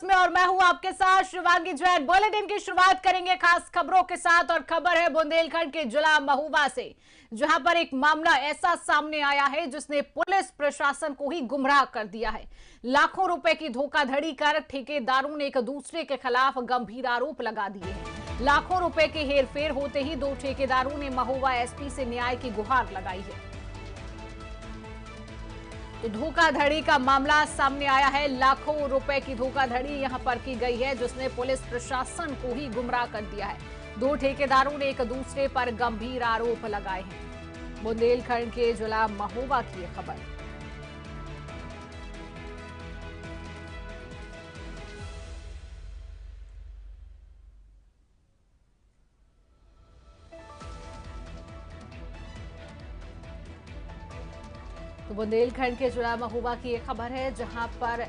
में और मैं हूं आपके साथ शिवांगी जैन। बुलेटिन की शुरुआत करेंगे खास खबरों के साथ और खबर है बुंदेलखंड के जिला महुआ से, जहां पर एक मामला ऐसा सामने आया है जिसने पुलिस प्रशासन को ही गुमराह कर दिया है। लाखों रुपए की धोखाधड़ी कर ठेकेदारों ने एक दूसरे के खिलाफ गंभीर आरोप लगा दिए हैं। लाखों रुपए के हेरफेर होते ही दो ठेकेदारों ने महुआ एसपी से न्याय की गुहार लगाई है। तो धोखाधड़ी का मामला सामने आया है। लाखों रुपए की धोखाधड़ी यहां पर की गई है जिसने पुलिस प्रशासन को ही गुमराह कर दिया है। दो ठेकेदारों ने एक दूसरे पर गंभीर आरोप लगाए हैं। बुंदेलखंड के जिला महोबा की यह खबर। तो बुंदेलखंड के जिला महोबा की यह खबर है जहां पर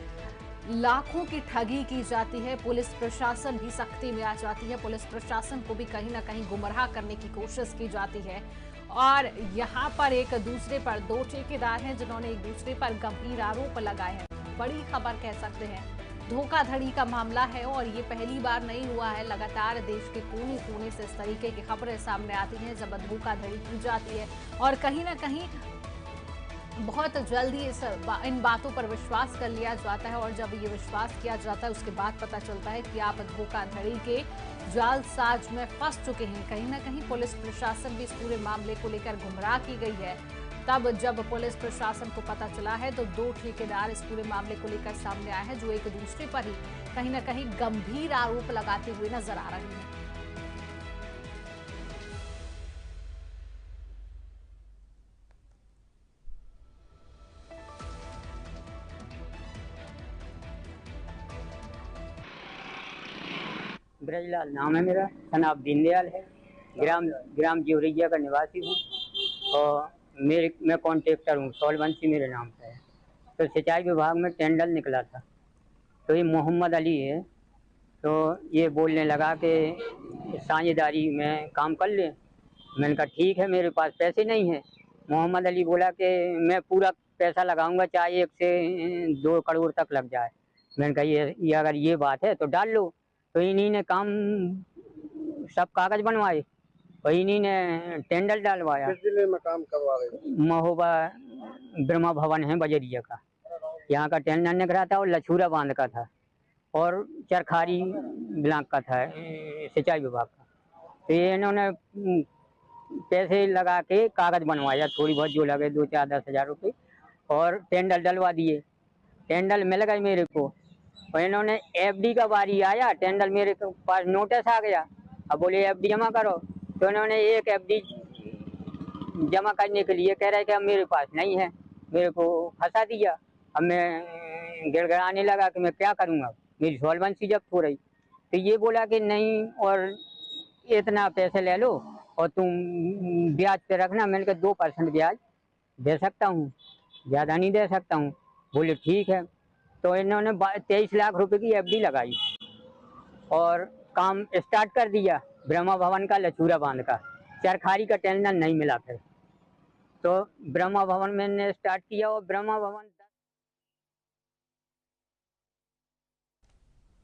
लाखों की ठगी की जाती है। पुलिस प्रशासन भी सख्ती में आ जाती है। पुलिस प्रशासन को भी कहीं ना कहीं गुमराह करने की कोशिश की जाती है। और यहां पर एक दूसरे पर दो ठेकेदार हैं जिन्होंने एक दूसरे पर गंभीर आरोप लगाए हैं। बड़ी खबर कह सकते हैं। धोखाधड़ी का मामला है और ये पहली बार नहीं हुआ है। लगातार देश के कोने कोने से इस तरीके की खबरें सामने आती हैं जब धोखाधड़ी की जाती है और कहीं ना कहीं बहुत जल्दी इन बातों पर विश्वास कर लिया जाता है। और जब ये विश्वास किया जाता है उसके बाद पता चलता है कि आप धोखाधड़ी के जालसाज में फंस चुके हैं। कहीं ना कहीं पुलिस प्रशासन भी इस पूरे मामले को लेकर गुमराह की गई है। तब जब पुलिस प्रशासन को पता चला है तो दो ठेकेदार इस पूरे मामले को लेकर सामने आए हैं जो एक दूसरे पर ही कहीं ना कहीं गंभीर आरोप लगाते हुए नजर आ रहे हैं। ब्रजलाल नाम है मेरा, सनाब दीनदयाल है। ग्राम ग्राम जिवरिया का निवासी हूँ और मैं कॉन्ट्रैक्टर हूँ। सॉल्वेंसी मेरे नाम पे है। तो सिंचाई विभाग में टेंडर निकला था तो ये मोहम्मद अली है। तो ये बोलने लगा कि साझेदारी में काम कर ले। मैंने कहा ठीक है, मेरे पास पैसे नहीं है। मोहम्मद अली बोला कि मैं पूरा पैसा लगाऊंगा, चाहे 1 से 2 करोड़ तक लग जाए। मैंने कहा ये अगर ये बात है तो डाल लो। तो इन्हीं ने काम सब कागज बनवाए और इन्हीं ने टेंडर डालवाया। किस जिले में काम करवा रहे थे? महोबा ब्रह्मा भवन है बजरिया का, यहाँ का टेंडर निकला था और लछूरा बांध का था और चरखारी ब्लॉक का था, सिंचाई विभाग का। तो ये इन्होंने पैसे लगा के कागज बनवाया, थोड़ी बहुत जो लगे 2-4-10 हज़ार रुपये, और टेंडर डलवा दिए। टेंडर मिल गए मेरे को और इन्होंने एफडी का बारी आया, टेंडर मेरे पास नोटिस आ गया। अब बोले एफडी जमा करो, तो इन्होंने एक एफडी जमा करने के लिए कह रहे कि अब मेरे पास नहीं है, मेरे को फंसा दिया। अब मैं गिड़गिड़ाने लगा कि मैं क्या करूँगा, मेरी सॉल्वेंसी जब्त हो रही। तो ये बोला कि नहीं और इतना पैसे ले लो और तुम ब्याज पे रखना। मैंने कहा 2% ब्याज दे सकता हूँ, ज़्यादा नहीं दे सकता हूँ। बोले ठीक है। तो इन्होंने 23 लाख रुपए की एफडी लगाई और काम स्टार्ट कर दिया ब्रह्मा भवन का, लछूरा बांध का। चरखारी का टेंडर नहीं मिला फिर, तो ब्रह्मा भवन में ने स्टार्ट किया और ब्रह्मा भवन।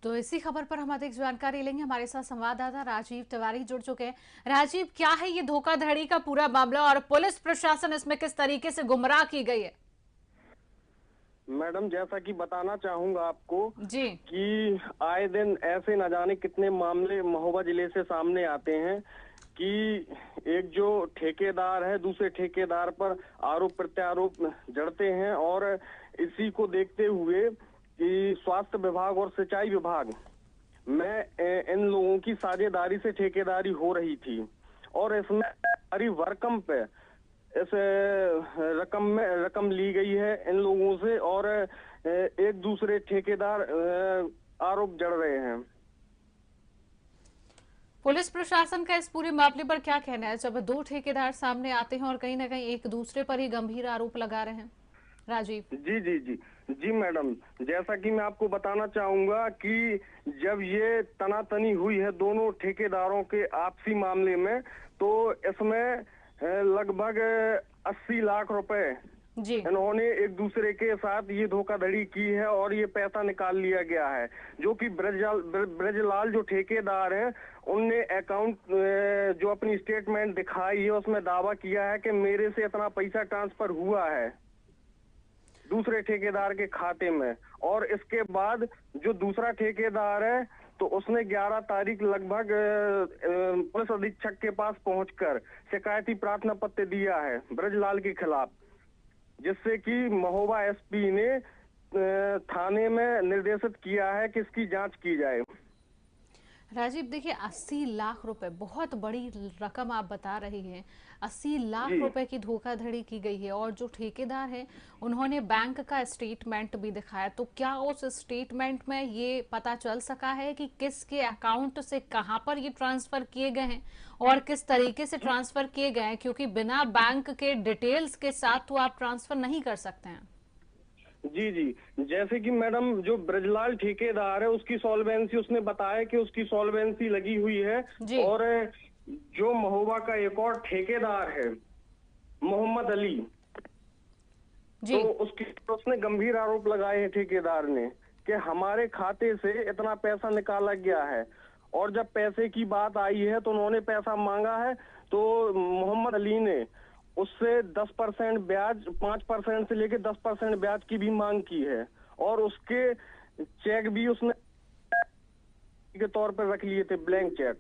तो इसी खबर पर हम अधिक जानकारी लेंगे। हमारे साथ संवाददाता राजीव तिवारी जुड़ चुके हैं। राजीव, क्या है ये धोखाधड़ी का पूरा मामला और पुलिस प्रशासन इसमें किस तरीके से गुमराह की गई है? मैडम, जैसा कि बताना चाहूंगा आपको जी, कि आए दिन ऐसे न जाने कितने मामले महोबा जिले से सामने आते हैं कि एक जो ठेकेदार है दूसरे ठेकेदार पर आरोप प्रत्यारोप जड़ते हैं। और इसी को देखते हुए कि स्वास्थ्य विभाग और सिंचाई विभाग में इन लोगों की साझेदारी से ठेकेदारी हो रही थी और इसमें सारी भरकम पे इस रकम ली गई है इन लोगों से और एक दूसरे ठेकेदार आरोप जड़ रहे हैं। पुलिस प्रशासन का इस पूरे मामले पर क्या कहना है जब दो ठेकेदार सामने आते हैं और कहीं ना कहीं एक दूसरे पर ही गंभीर आरोप लगा रहे हैं? राजीव जी जी जी जी मैडम, जैसा कि मैं आपको बताना चाहूंगा कि जब ये तनातनी हुई है दोनों ठेकेदारों के आपसी मामले में, तो इसमें लगभग 80 लाख रुपए जी। इन्होंने एक दूसरे के साथ ये धोखाधड़ी की है और ये पैसा निकाल लिया गया है। जो कि ब्रजलाल जो ठेकेदार हैं, उनने अकाउंट जो अपनी स्टेटमेंट दिखाई है उसमें दावा किया है कि मेरे से इतना पैसा ट्रांसफर हुआ है दूसरे ठेकेदार के खाते में। और इसके बाद जो दूसरा ठेकेदार है तो उसने 11 तारीख लगभग पुलिस अधीक्षक के पास पहुंचकर शिकायती प्रार्थना पत्र दिया है ब्रजलाल के खिलाफ, जिससे कि महोबा एसपी ने थाने में निर्देशित किया है कि इसकी जांच की जाए। राजीव, देखिए 80 लाख रुपए बहुत बड़ी रकम आप बता रही हैं। 80 लाख जी। रुपए की धोखाधड़ी की गई है और जो ठेकेदार है उन्होंने बैंक का स्टेटमेंट भी दिखाया। तो क्या उस स्टेटमेंट में ये पता चल सका है कि किसके अकाउंट से कहां पर ये ट्रांसफर किए गए हैं और किस तरीके से ट्रांसफर किए गए हैं? क्योंकि बिना बैंक के डिटेल्स के साथ तो आप ट्रांसफर नहीं कर सकते हैं। जी जी, जैसे कि मैडम जो ब्रजलाल ठेकेदार है उसकी सॉल्वेंसी, उसने बताया कि उसकी सॉल्वेंसी लगी हुई है। और जो महोबा का एक और ठेकेदार है मोहम्मद अली, जी। तो उसने गंभीर आरोप लगाए हैं ठेकेदार ने कि हमारे खाते से इतना पैसा निकाला गया है। और जब पैसे की बात आई है तो उन्होंने पैसा मांगा है तो मोहम्मद अली ने उससे 10% ब्याज, 5% से लेके 10% ब्याज की भी मांग की है। और उसके चेक भी उसने के तौर पर रख लिए थे, ब्लैंक चेक।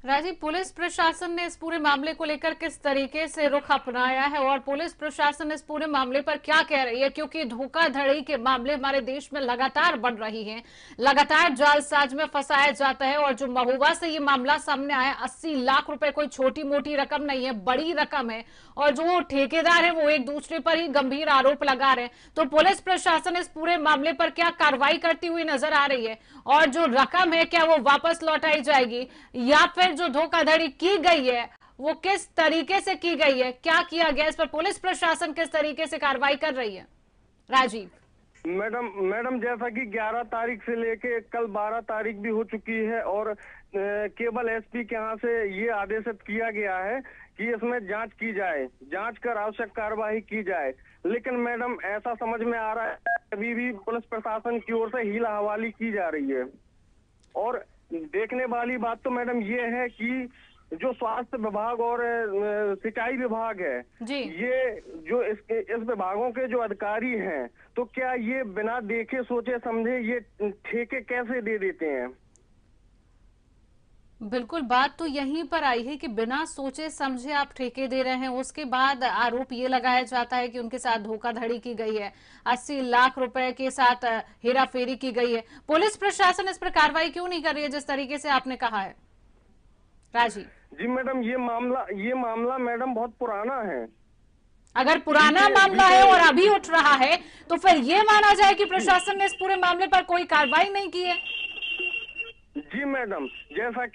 राजीव, पुलिस प्रशासन ने इस पूरे मामले को लेकर किस तरीके से रुख अपनाया है और पुलिस प्रशासन इस पूरे मामले पर क्या कह रही है? क्योंकि धोखाधड़ी के मामले हमारे देश में लगातार बढ़ रही हैं, लगातार जालसाज में फंसाया जाता है। और जो महोबा से ये मामला सामने आया, 80 लाख रुपए कोई छोटी मोटी रकम नहीं है, बड़ी रकम है। और जो ठेकेदार है वो एक दूसरे पर ही गंभीर आरोप लगा रहे हैं। तो पुलिस प्रशासन इस पूरे मामले पर क्या कार्रवाई करती हुई नजर आ रही है? और जो रकम है क्या वो वापस लौटाई जाएगी, या फिर जो धोखाधड़ी की गई है वो किस तरीके से की गई है, क्या किया गया, इस पर पुलिस प्रशासन किस तरीके से कार्रवाई कर रही है? राजीव। मैडम जैसा कि 11 तारीख से लेके कल 12 तारीख भी हो चुकी है और केवल एसपी के यहाँ से ये आदेशित किया गया है कि इसमें जांच की जाए, जांच कर आवश्यक कार्रवाई की जाए। लेकिन मैडम ऐसा समझ में आ रहा है अभी भी पुलिस प्रशासन की ओर से हीला हवाली की जा रही है। और देखने वाली बात तो मैडम ये है कि जो स्वास्थ्य विभाग और सिंचाई विभाग है जी। ये जो इस विभागों के जो अधिकारी हैं, तो क्या ये बिना देखे सोचे समझे ये ठेके कैसे दे देते हैं? बिल्कुल, बात तो यहीं पर आई है कि बिना सोचे समझे आप ठेके दे रहे हैं। उसके बाद आरोप ये लगाया जाता है कि उनके साथ धोखाधड़ी की गई है, 80 लाख रुपए के साथ हेराफेरी की गई है। पुलिस प्रशासन इस पर कार्रवाई क्यों नहीं कर रही है जिस तरीके से आपने कहा है? राजीव जी मैडम, ये मामला मैडम बहुत पुराना है। अगर पुराना मामला है और अभी उठ रहा है तो फिर ये माना जाए कि प्रशासन ने इस पूरे मामले पर कोई कार्रवाई नहीं की है? जी मैडम, जैसा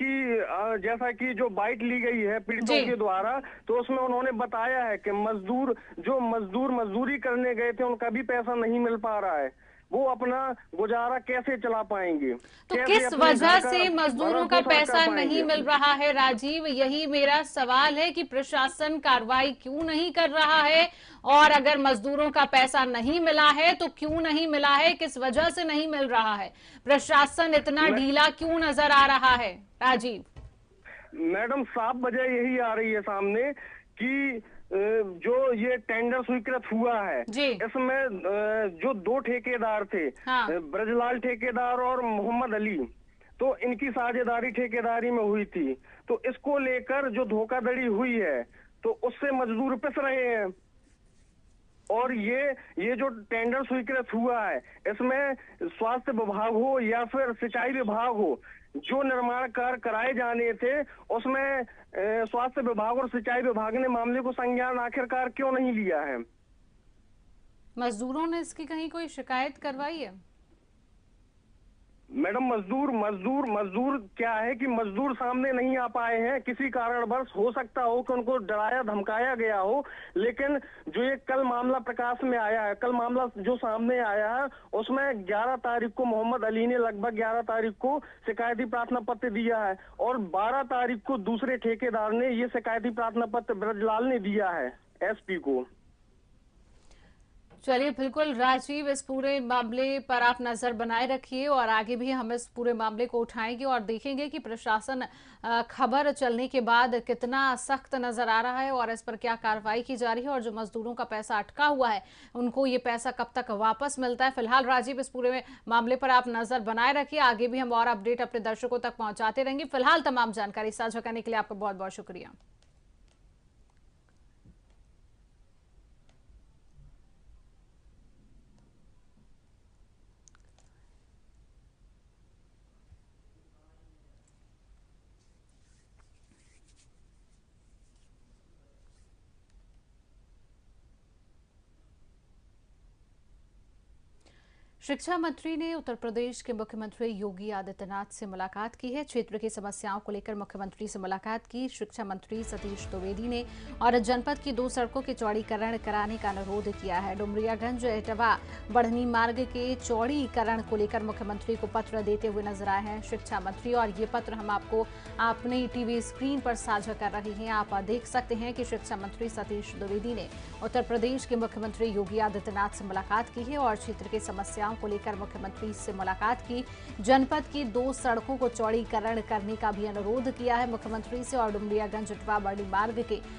कि जो बाइट ली गई है पीड़ितों के द्वारा, तो उसमें उन्होंने बताया है कि मजदूरी करने गए थे उनका भी पैसा नहीं मिल पा रहा है, वो अपना गुजारा कैसे चला पाएंगे। तो किस वजह से मजदूरों का पैसा नहीं मिल रहा है? राजीव, यही मेरा सवाल है कि प्रशासन कार्रवाई क्यों नहीं कर रहा है, और अगर मजदूरों का पैसा नहीं मिला है तो क्यों नहीं मिला है, किस वजह से नहीं मिल रहा है? प्रशासन इतना ढीला क्यों नजर आ रहा है? राजीव मैडम, साफ वजह यही आ रही है सामने कि जो ये टेंडर स्वीकृत हुआ है इसमें जो 2 ठेकेदार थे, ब्रजलाल ठेकेदार और मोहम्मद अली, तो इनकी साझेदारी ठेकेदारी में हुई थी। तो इसको लेकर जो धोखाधड़ी हुई है तो उससे मजदूर पिस रहे हैं। और ये जो टेंडर स्वीकृत हुआ है इसमें स्वास्थ्य विभाग हो या फिर सिंचाई विभाग हो, जो निर्माण कार्य कराए जाने थे उसमें स्वास्थ्य विभाग और सिंचाई विभाग ने मामले को संज्ञान आखिरकार क्यों नहीं लिया है? मजदूरों ने इसकी कहीं कोई शिकायत करवाई है? मैडम, मजदूर क्या है कि मजदूर सामने नहीं आ पाए हैं किसी कारणवश। हो सकता हो कि उनको डराया धमकाया गया हो, लेकिन जो ये कल मामला प्रकाश में आया है, कल मामला जो सामने आया है उसमें 11 तारीख को मोहम्मद अली ने लगभग 11 तारीख को शिकायती प्रार्थना पत्र दिया है और 12 तारीख को दूसरे ठेकेदार ने ये शिकायती प्रार्थना पत्र ब्रजलाल ने दिया है एसपी को। चलिए, बिल्कुल राजीव, इस पूरे मामले पर आप नजर बनाए रखिए और आगे भी हम इस पूरे मामले को उठाएंगे और देखेंगे कि प्रशासन खबर चलने के बाद कितना सख्त नजर आ रहा है और इस पर क्या कार्रवाई की जा रही है और जो मजदूरों का पैसा अटका हुआ है उनको ये पैसा कब तक वापस मिलता है। फिलहाल राजीव, इस पूरे मामले पर आप नजर बनाए रखिए, आगे भी हम और अपडेट अपने दर्शकों तक पहुंचाते रहेंगे। फिलहाल तमाम जानकारी साझा करने के लिए आपका बहुत बहुत शुक्रिया। शिक्षा मंत्री ने उत्तर प्रदेश के मुख्यमंत्री योगी आदित्यनाथ से मुलाकात की है। क्षेत्र की समस्याओं को लेकर मुख्यमंत्री से मुलाकात की शिक्षा मंत्री सतीश द्विवेदी ने और जनपद की 2 सड़कों के चौड़ीकरण कराने का अनुरोध किया है। डुमरियागंज एटवा बढ़नी मार्ग के चौड़ीकरण को लेकर मुख्यमंत्री को पत्र देते हुए नजर आए हैं शिक्षा मंत्री, और ये पत्र हम आपको अपनी टीवी स्क्रीन पर साझा कर रहे हैं। आप देख सकते हैं कि शिक्षा मंत्री सतीश द्विवेदी ने उत्तर प्रदेश के मुख्यमंत्री योगी आदित्यनाथ से मुलाकात की है और क्षेत्र की समस्याओं को लेकर मुख्यमंत्री से मुलाकात की। जनपद की 2 सड़कों को चौड़ीकरण करने का भी अनुरोध किया है मुख्यमंत्री से और डुमरियागंज एटवा बढ़नी मार्ग के